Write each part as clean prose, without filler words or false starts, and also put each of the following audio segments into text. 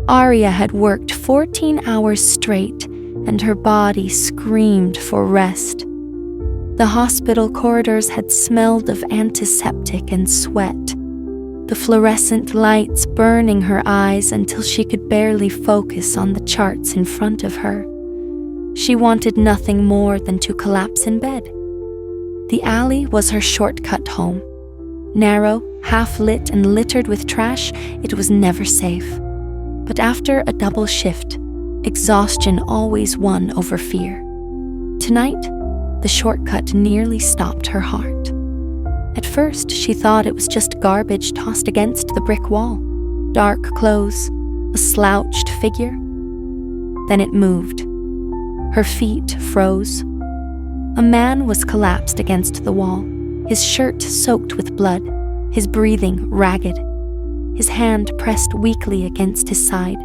Arya had worked 14 hours straight, and her body screamed for rest. The hospital corridors had smelled of antiseptic and sweat, the fluorescent lights burning her eyes until she could barely focus on the charts in front of her. She wanted nothing more than to collapse in bed. The alley was her shortcut home. Narrow, half-lit and littered with trash, it was never safe. But after a double shift, exhaustion always won over fear. Tonight, the shortcut nearly stopped her heart. At first, she thought it was just garbage tossed against the brick wall. Dark clothes, a slouched figure. Then it moved. Her feet froze. A man was collapsed against the wall, his shirt soaked with blood, his breathing ragged, his hand pressed weakly against his side,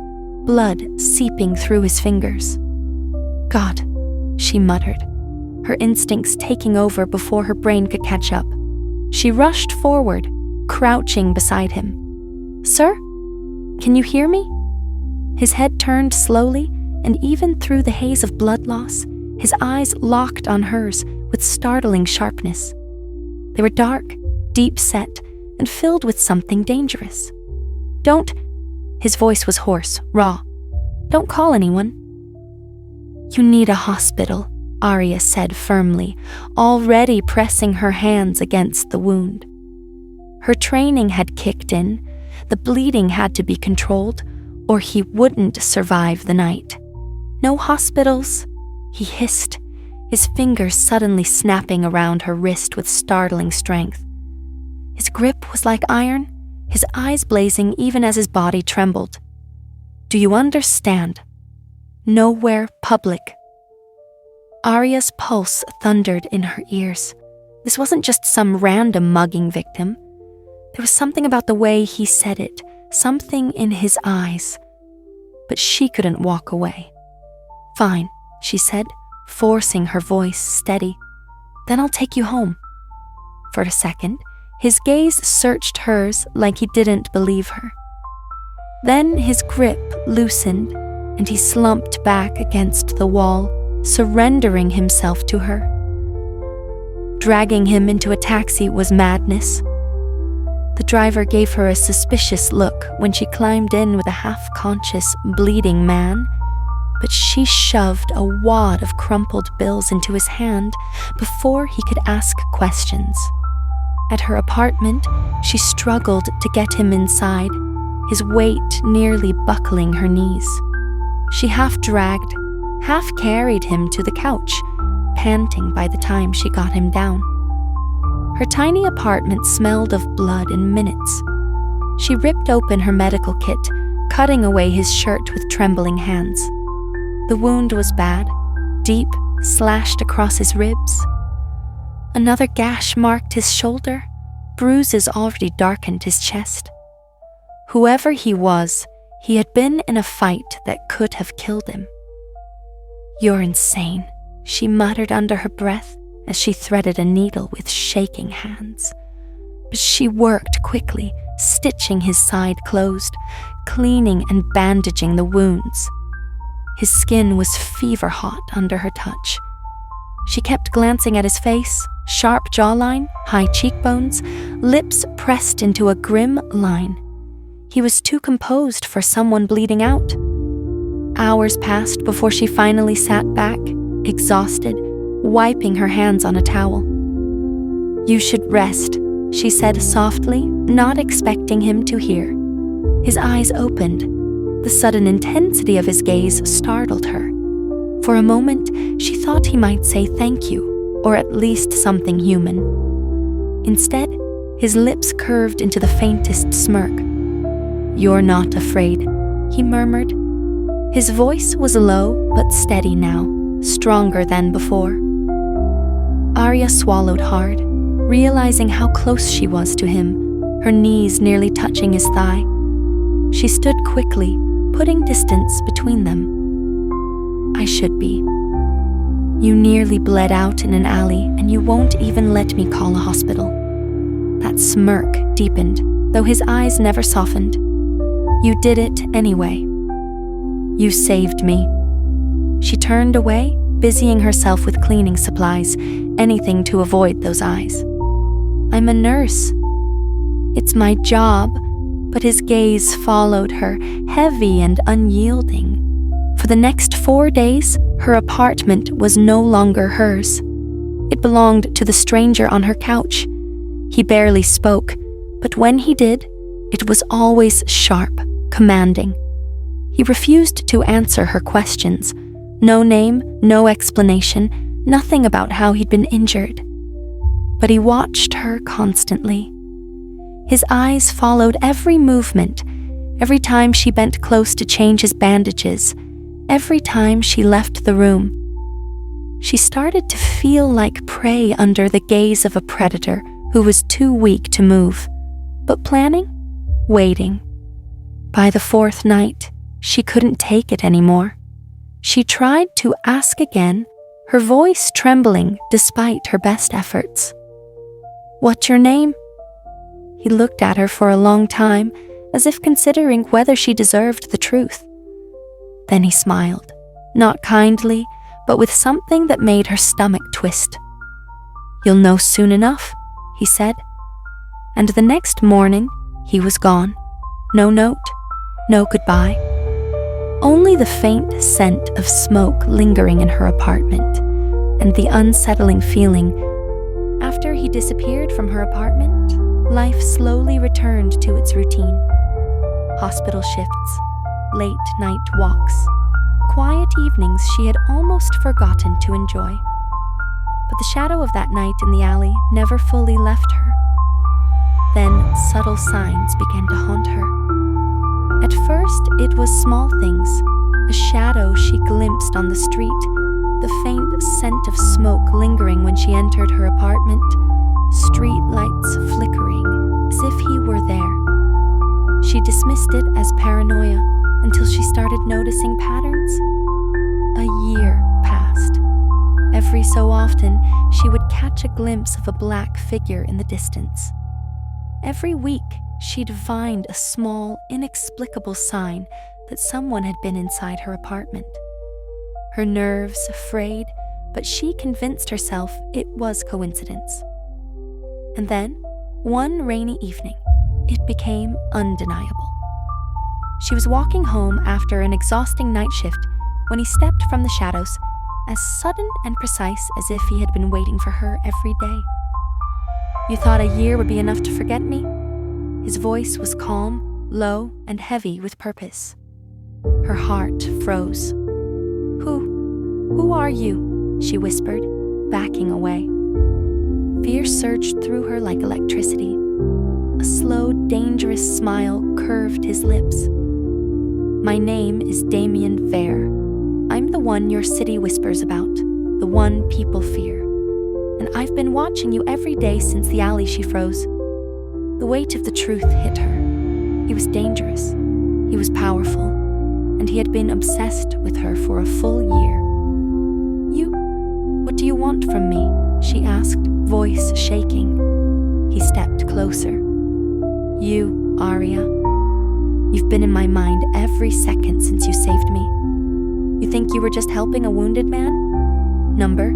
blood seeping through his fingers. God, she muttered, her instincts taking over before her brain could catch up. She rushed forward, crouching beside him. Sir? Can you hear me? His head turned slowly, and even through the haze of blood loss, his eyes locked on hers with startling sharpness. They were dark, deep-set, and filled with something dangerous. Don't, his voice was hoarse, raw. Don't call anyone. You need a hospital, Arya said firmly, already pressing her hands against the wound. Her training had kicked in, the bleeding had to be controlled, or he wouldn't survive the night. No hospitals, he hissed, his fingers suddenly snapping around her wrist with startling strength. His grip was like iron, his eyes blazing even as his body trembled. Do you understand? Nowhere public. Arya's pulse thundered in her ears. This wasn't just some random mugging victim. There was something about the way he said it, something in his eyes. But she couldn't walk away. Fine, she said, forcing her voice steady. Then I'll take you home. For a second, his gaze searched hers like he didn't believe her. Then his grip loosened, and he slumped back against the wall, surrendering himself to her. Dragging him into a taxi was madness. The driver gave her a suspicious look when she climbed in with a half-conscious, bleeding man, but she shoved a wad of crumpled bills into his hand before he could ask questions. At her apartment, she struggled to get him inside, his weight nearly buckling her knees. She half-dragged, half-carried him to the couch, panting by the time she got him down. Her tiny apartment smelled of blood in minutes. She ripped open her medical kit, cutting away his shirt with trembling hands. The wound was bad, deep, slashed across his ribs. Another gash marked his shoulder. Bruises already darkened his chest. Whoever he was, he had been in a fight that could have killed him. You're insane, she muttered under her breath as she threaded a needle with shaking hands. But she worked quickly, stitching his side closed, cleaning and bandaging the wounds. His skin was fever-hot under her touch. She kept glancing at his face, sharp jawline, high cheekbones, lips pressed into a grim line. He was too composed for someone bleeding out. Hours passed before she finally sat back, exhausted, wiping her hands on a towel. You should rest, she said softly, not expecting him to hear. His eyes opened. The sudden intensity of his gaze startled her. For a moment, she thought he might say thank you, or at least something human. Instead, his lips curved into the faintest smirk. You're not afraid, he murmured. His voice was low but steady now, stronger than before. Arya swallowed hard, realizing how close she was to him, her knees nearly touching his thigh. She stood quickly, putting distance between them. I should be. You nearly bled out in an alley, and you won't even let me call a hospital. That smirk deepened, though his eyes never softened. You did it anyway. You saved me." She turned away, busying herself with cleaning supplies, anything to avoid those eyes. "I'm a nurse. It's my job," but his gaze followed her, heavy and unyielding. For the next 4 days, her apartment was no longer hers. It belonged to the stranger on her couch. He barely spoke, but when he did, it was always sharp, commanding. He refused to answer her questions. No name, no explanation, nothing about how he'd been injured. But he watched her constantly. His eyes followed every movement, every time she bent close to change his bandages, every time she left the room. She started to feel like prey under the gaze of a predator who was too weak to move, but planning, waiting. By the 4th night, she couldn't take it anymore. She tried to ask again, her voice trembling despite her best efforts. "What's your name?" He looked at her for a long time, as if considering whether she deserved the truth. Then he smiled, not kindly, but with something that made her stomach twist. "You'll know soon enough," he said. And the next morning, he was gone. No note, no goodbye. Only the faint scent of smoke lingering in her apartment, and the unsettling feeling. After he disappeared from her apartment, life slowly returned to its routine. Hospital shifts, late night walks, quiet evenings she had almost forgotten to enjoy. But the shadow of that night in the alley never fully left her. Then subtle signs began to haunt her. At first, it was small things, a shadow she glimpsed on the street, the faint scent of smoke lingering when she entered her apartment, street lights flickering as if he were there. She dismissed it as paranoia until she started noticing patterns. A year passed. Every so often, she would catch a glimpse of a black figure in the distance. Every week, she'd find a small, inexplicable sign that someone had been inside her apartment. Her nerves frayed, but she convinced herself it was coincidence. And then, one rainy evening, it became undeniable. She was walking home after an exhausting night shift when he stepped from the shadows, as sudden and precise as if he had been waiting for her every day. "You thought a year would be enough to forget me?" His voice was calm, low, and heavy with purpose. Her heart froze. Who are you?" she whispered, backing away. Fear surged through her like electricity. A slow, dangerous smile curved his lips. "My name is Damien Vare. I'm the one your city whispers about, the one people fear. And I've been watching you every day since the alley she froze." The weight of the truth hit her. He was dangerous, he was powerful, and he had been obsessed with her for a full year. What do you want from me?" she asked, voice shaking. He stepped closer. "You, Aria. You've been in my mind every second since you saved me. You think you were just helping a wounded man? Number.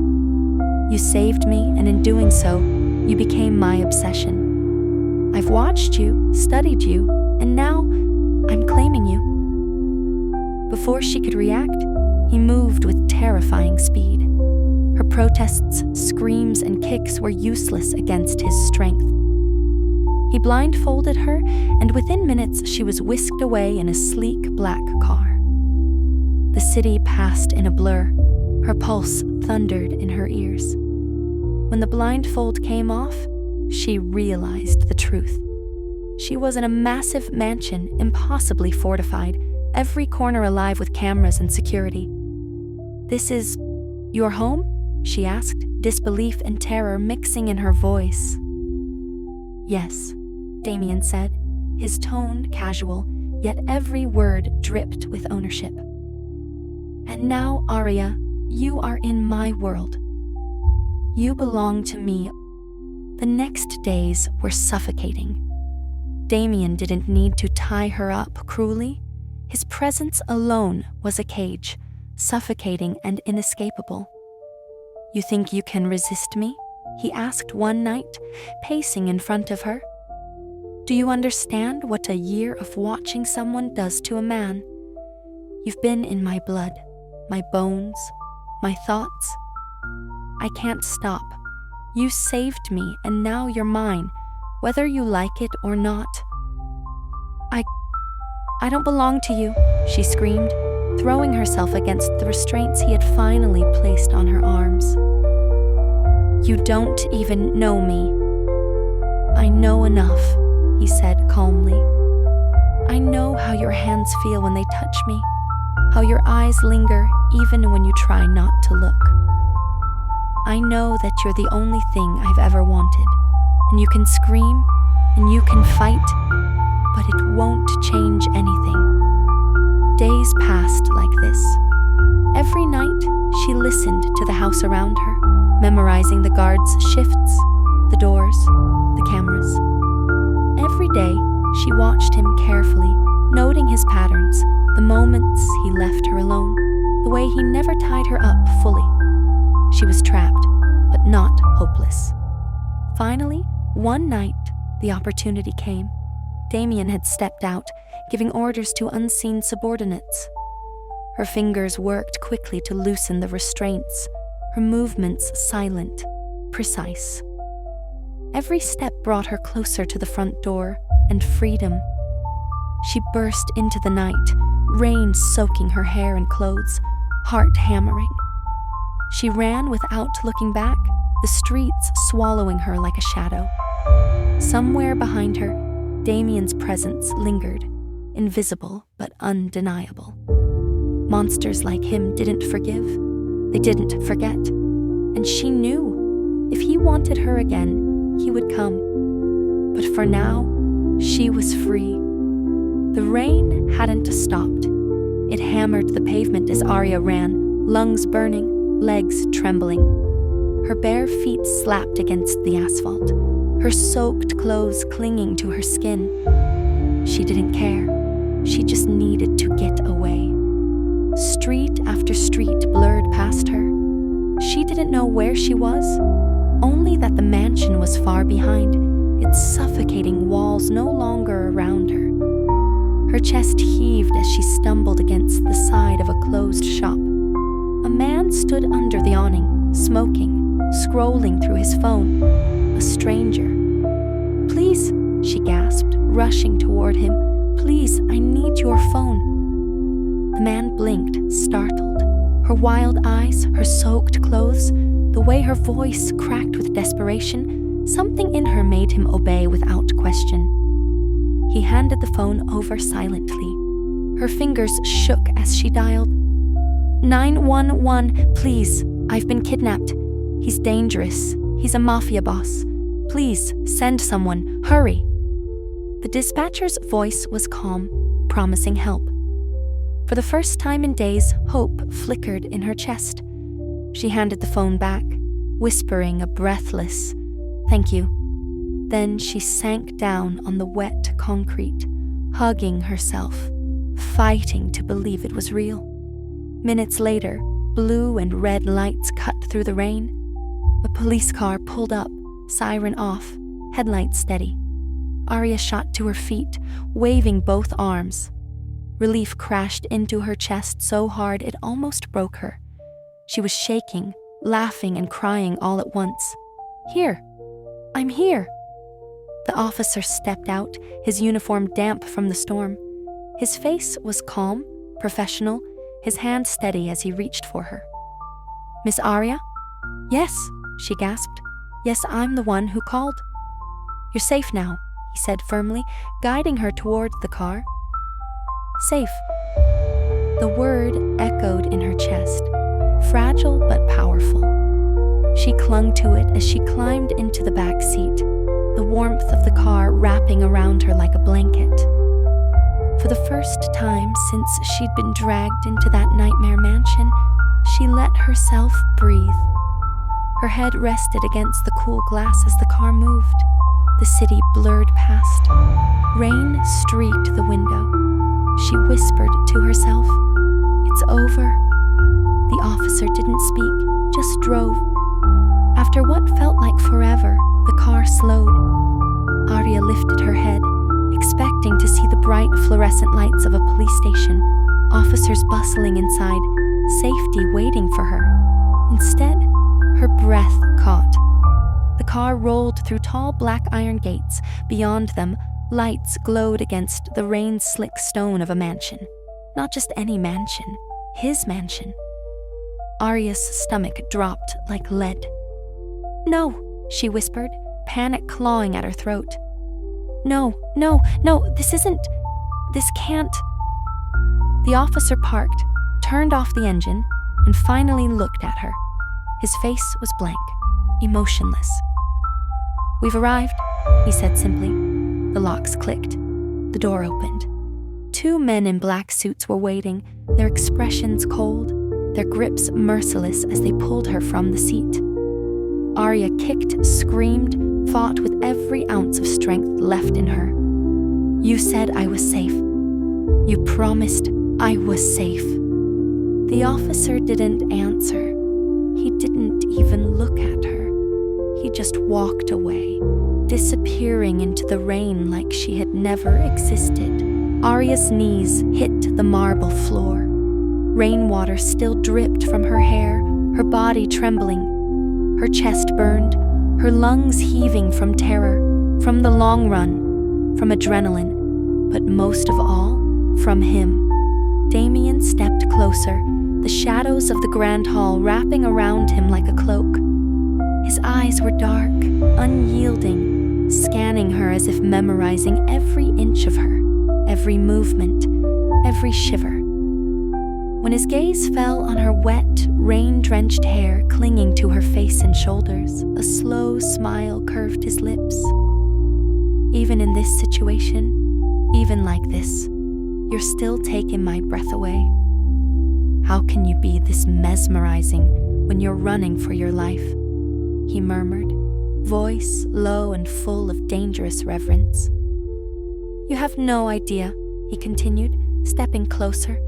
You saved me, and in doing so, you became my obsession. I've watched you, studied you, and now I'm claiming you." Before she could react, he moved with terrifying speed. Her protests, screams, and kicks were useless against his strength. He blindfolded her, and within minutes she was whisked away in a sleek black car. The city passed in a blur. Her pulse thundered in her ears. When the blindfold came off, she realized the truth. She was in a massive mansion, impossibly fortified, every corner alive with cameras and security. "This is your home?" she asked, disbelief and terror mixing in her voice. "Yes," Damien said, his tone casual, yet every word dripped with ownership. "And now, Aria, you are in my world. You belong to me." The next days were suffocating. Damien didn't need to tie her up cruelly. His presence alone was a cage, suffocating and inescapable. "You think you can resist me?" he asked one night, pacing in front of her. "Do you understand what a year of watching someone does to a man? You've been in my blood, my bones, my thoughts. I can't stop. You saved me, and now you're mine, whether you like it or not." I don't belong to you," she screamed, throwing herself against the restraints he had finally placed on her arms. "You don't even know me." "I know enough," he said calmly. "I know how your hands feel when they touch me, how your eyes linger even when you try not to look. I know that you're the only thing I've ever wanted, and you can scream, and you can fight, but it won't change anything." Days passed like this. Every night, she listened to the house around her, memorizing the guards' shifts, the doors, the cameras. Every day, she watched him carefully, noting his patterns, the moments he left her alone, the way he never tied her up fully. She was trapped, but not hopeless. Finally, one night, the opportunity came. Damien had stepped out, giving orders to unseen subordinates. Her fingers worked quickly to loosen the restraints, her movements silent, precise. Every step brought her closer to the front door and freedom. She burst into the night, rain soaking her hair and clothes, heart hammering. She ran without looking back, the streets swallowing her like a shadow. Somewhere behind her, Damien's presence lingered, invisible but undeniable. Monsters like him didn't forgive, they didn't forget, and she knew if he wanted her again, he would come. But for now, she was free. The rain hadn't stopped. It hammered the pavement as Arya ran, lungs burning, legs trembling. Her bare feet slapped against the asphalt, her soaked clothes clinging to her skin. She didn't care. She just needed to get away. Street after street blurred past her. She didn't know where she was, only that the mansion was far behind, its suffocating walls no longer around her. Her chest heaved as she stumbled against the side of a closed shop. A man stood under the awning, smoking, scrolling through his phone. A stranger. "Please," she gasped, rushing toward him. "Please, I need your phone." The man blinked, startled. Her wild eyes, her soaked clothes, the way her voice cracked with desperation, something in her made him obey without question. He handed the phone over silently. Her fingers shook as she dialed. 911, please, I've been kidnapped. He's dangerous. He's a mafia boss. Please, send someone. Hurry. The dispatcher's voice was calm, promising help. For the first time in days, hope flickered in her chest. She handed the phone back, whispering a breathless, "Thank you." Then she sank down on the wet concrete, hugging herself, fighting to believe it was real. Minutes later, blue and red lights cut through the rain. A police car pulled up, siren off, headlights steady. Arya shot to her feet, waving both arms. Relief crashed into her chest so hard it almost broke her. She was shaking, laughing and crying all at once. "Here! I'm here!" The officer stepped out, his uniform damp from the storm. His face was calm, professional, his hand steady as he reached for her. "Miss Arya?" "Yes," she gasped. "Yes, I'm the one who called." "You're safe now," he said firmly, guiding her toward the car. "Safe." The word echoed in her chest, fragile but powerful. She clung to it as she climbed into the back seat, the warmth of the car wrapping around her like a blanket. For the first time since she'd been dragged into that nightmare mansion, she let herself breathe. Her head rested against the cool glass as the car moved. The city blurred past. Rain streaked the window. she whispered to herself. It's over. The officer didn't speak, just drove. After what felt like forever, the car slowed. Arya lifted her head, expecting to see the bright fluorescent lights of a police station, officers bustling inside, safety waiting for her. Instead, her breath caught. The car rolled through tall black iron gates. Beyond them, lights glowed against the rain-slick stone of a mansion. Not just any mansion, his mansion. Arya's stomach dropped like lead. "No," she whispered, panic clawing at her throat. No, this can't." The officer parked, turned off the engine, and finally looked at her. His face was blank, emotionless. "We've arrived," he said simply. The locks clicked. The door opened. 2 men in black suits were waiting, their expressions cold, their grips merciless as they pulled her from the seat. Arya kicked, screamed, fought with every ounce of strength left in her. "You said I was safe. You promised I was safe." The officer didn't answer. He didn't even look at her. He just walked away, disappearing into the rain like she had never existed. Arya's knees hit the marble floor. Rainwater still dripped from her hair, her body trembling. Her chest burned, her lungs heaving from terror, from the long run, from adrenaline, but most of all, from him. Damien stepped closer, the shadows of the grand hall wrapping around him like a cloak. His eyes were dark, unyielding, scanning her as if memorizing every inch of her, every movement, every shiver. When his gaze fell on her wet, rain-drenched hair clinging to her face and shoulders, a slow smile curved his lips. "Even in this situation, even like this, you're still taking my breath away. How can you be this mesmerizing when you're running for your life?" he murmured, voice low and full of dangerous reverence. "You have no idea," he continued, stepping closer,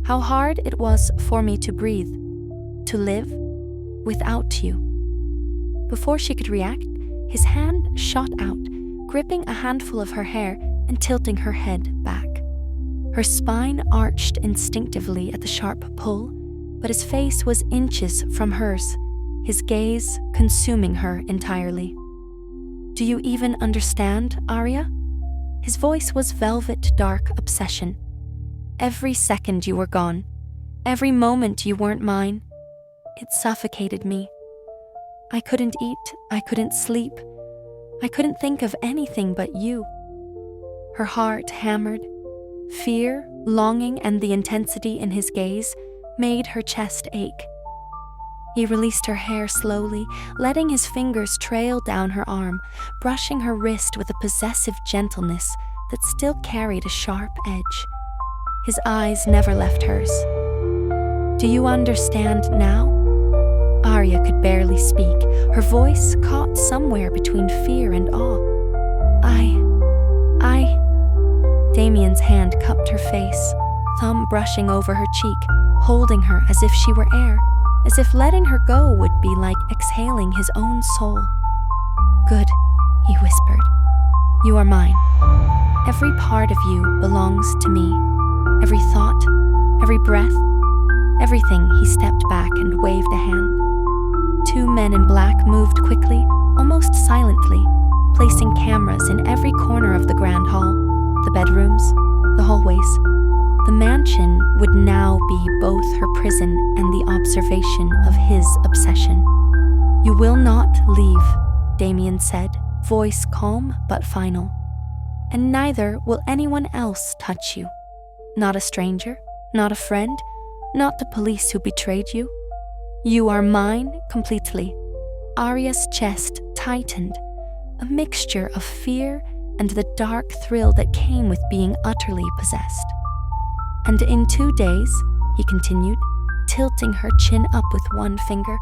"how hard it was for me to breathe, to live without you." Before she could react, his hand shot out, gripping a handful of her hair and tilting her head back. Her spine arched instinctively at the sharp pull, but his face was inches from hers, his gaze consuming her entirely. "Do you even understand, Arya?" His voice was velvet dark obsession. "Every second you were gone, every moment you weren't mine, it suffocated me. I couldn't eat, I couldn't sleep, I couldn't think of anything but you." Her heart hammered. Fear, longing, and the intensity in his gaze made her chest ache. He released her hair slowly, letting his fingers trail down her arm, brushing her wrist with a possessive gentleness that still carried a sharp edge. His eyes never left hers. "Do you understand now?" Arya could barely speak, her voice caught somewhere between fear and awe. I... Damien's hand cupped her face, thumb brushing over her cheek, holding her as if she were air, as if letting her go would be like exhaling his own soul. "Good," he whispered. "You are mine. Every part of you belongs to me. Every thought, every breath, everything." He stepped back and waved a hand. 2 men in black moved quickly, almost silently, placing cameras in every corner of the grand hall, the bedrooms, the hallways. The mansion would now be both her prison and the observation of his obsession. "You will not leave," Damien said, voice calm but final. "And neither will anyone else touch you. Not a stranger, not a friend, not the police who betrayed you. You are mine completely." Arya's chest tightened, a mixture of fear and the dark thrill that came with being utterly possessed. "And in 2 days," he continued, tilting her chin up with one finger,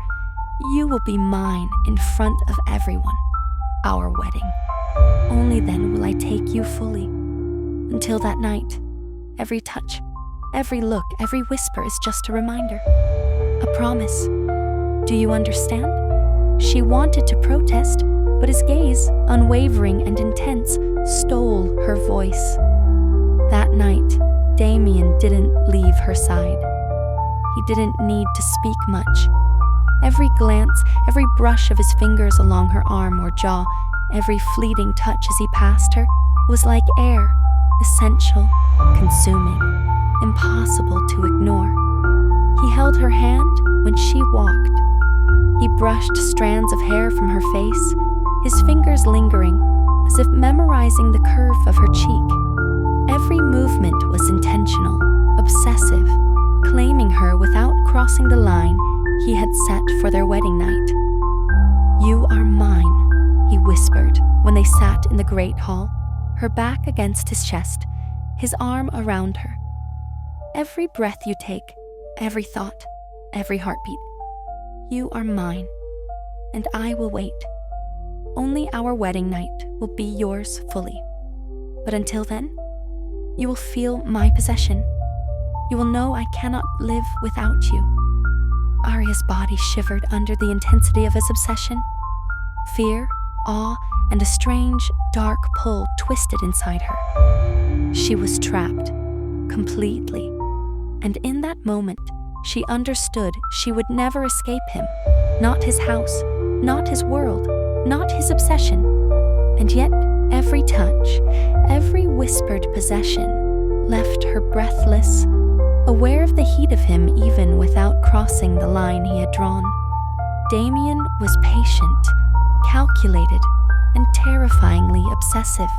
"you will be mine in front of everyone. Our wedding. Only then will I take you fully. Until that night, every touch, every look, every whisper is just a reminder. A promise. Do you understand? She wanted to protest, but his gaze, unwavering and intense, stole her voice. That night, Damien didn't leave her side. He didn't need to speak much. Every glance, every brush of his fingers along her arm or jaw, every fleeting touch as he passed her, was like air, essential, consuming, impossible to ignore. He held her hand when she walked. He brushed strands of hair from her face, his fingers lingering, as if memorizing the curve of her cheek. Every movement was intentional, obsessive, claiming her without crossing the line he had set for their wedding night. "You are mine," he whispered when they sat in the great hall, her back against his chest, his arm around her. "Every breath you take, every thought, every heartbeat. You are mine, and I will wait. Only our wedding night will be yours fully. But until then, you will feel my possession. You will know I cannot live without you." Arya's body shivered under the intensity of his obsession. Fear, awe, and a strange, dark pull twisted inside her. She was trapped, completely. And in that moment, she understood she would never escape him. Not his house, not his world, not his obsession. And yet, every touch, every whispered possession left her breathless, aware of the heat of him even without crossing the line he had drawn. Damien was patient, calculated, and terrifyingly obsessive.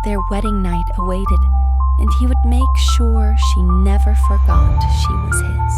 Their wedding night awaited, and he would make sure she never forgot she was his.